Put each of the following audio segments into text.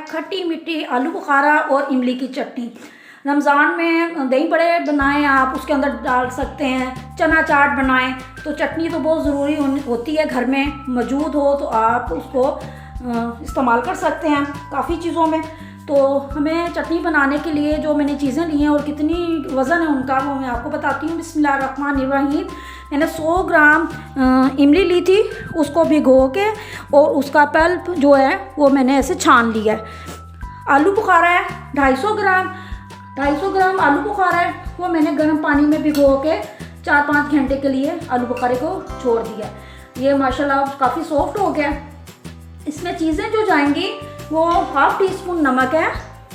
खट्टी मीठी आलू बुखारा और इमली की चटनी। रमज़ान में दही बड़े बनाएं आप, उसके अंदर डाल सकते हैं, चना चाट बनाएं। तो चटनी तो बहुत ज़रूरी होती है, घर में मौजूद हो तो आप उसको इस्तेमाल कर सकते हैं काफ़ी चीज़ों में। तो हमें चटनी बनाने के लिए जो मैंने चीज़ें ली हैं और कितनी वज़न है उनका वो मैं आपको बताती हूँ। बिस्मिल्लाहिर्रहमानिर्रहीम। मैंने 100 ग्राम इमली ली थी, उसको भिगो के और उसका पल्प जो है वो मैंने ऐसे छान लिया है। आलू बुखारा है 250 ग्राम आलू बुखारा है, वो मैंने गर्म पानी में भिगो के 4-5 घंटे के लिए आलू बुखारे को छोड़ दिया। ये माशाल्लाह काफ़ी सॉफ्ट हो गया। इसमें चीज़ें जो जाएंगी वो 1/2 टीस्पून नमक है,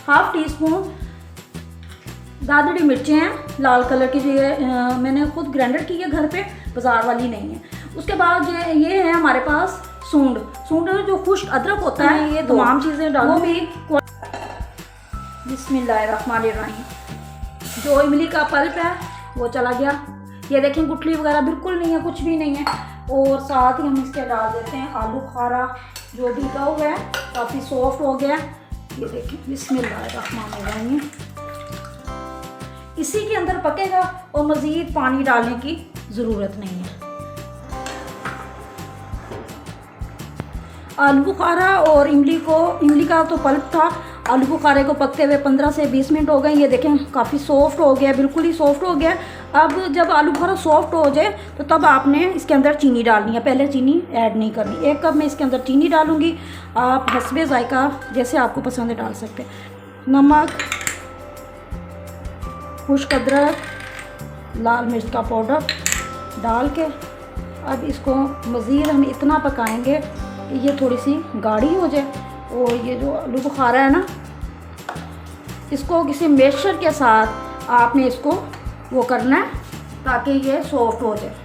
1/2 टीस्पून दादड़ी मिर्चें हैं लाल कलर की, मैंने खुद ग्राइंडर की है घर पे, बाज़ार वाली नहीं है। उसके बाद ये है हमारे पास सूंड जो खुश्क अदरक होता है, ये तमाम चीज़ें डालो भी। बिस्मिल्लाहिर्रहमानिर्रहीम। जो इमली का पल्प है वो चला गया, ये देखें गुठली वगैरह बिल्कुल नहीं है, कुछ भी नहीं है। और साथ ही हम इसके डाल देते हैं आलू बुखारा जो भीगा हुआ है, काफ़ी सॉफ्ट हो गया। ये देखें बिस्मिल्लाहिर्रहमानिर्रहीम। इसी के अंदर पकेगा और मज़ीद पानी डालने की ज़रूरत नहीं है। आलू बुखारा और इमली का तो पल्प था, आलू बुखारे को पकते हुए 15 से 20 मिनट हो गए। ये देखें काफ़ी सॉफ्ट हो गया, बिल्कुल ही सॉफ्ट हो गया। अब जब आलू बुखारा सॉफ्ट हो जाए तो तब आपने इसके अंदर चीनी डालनी है, पहले चीनी ऐड नहीं करनी। 1 कप मैं इसके अंदर चीनी डालूँगी, आप हस्बे ज़ायका जैसे आपको पसंद है डाल सकते हैं। नमक, खुश्क अदरक, लाल मिर्च का पाउडर डाल के अब इसको मज़ीद हम इतना पकाएंगे कि ये थोड़ी सी गाढ़ी हो जाए। और ये जो आलू बुखारा है ना, इसको किसी मेशर के साथ आपने इसको वो करना है ताकि ये सॉफ्ट हो जाए।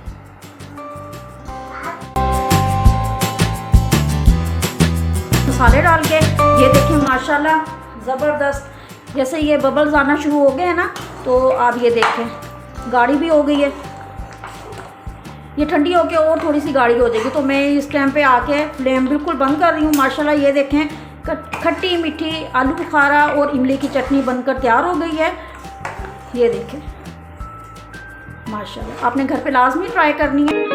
मसाले डाल के ये देखिए माशाल्लाह ज़बरदस्त, जैसे ये बबल्स आना शुरू हो गए हैं ना, तो आप ये देखें गाढ़ी भी हो गई है। ये ठंडी होके और थोड़ी सी गाढ़ी हो जाएगी। तो मैं इस टाइम पे आके फ्लेम बिल्कुल बंद कर रही हूँ। माशाल्लाह ये देखें खट्टी मीठी आलू बुखारा और इमली की चटनी बनकर तैयार हो गई है। ये देखें माशाल्लाह, आपने घर पे लाजमी ट्राई करनी है।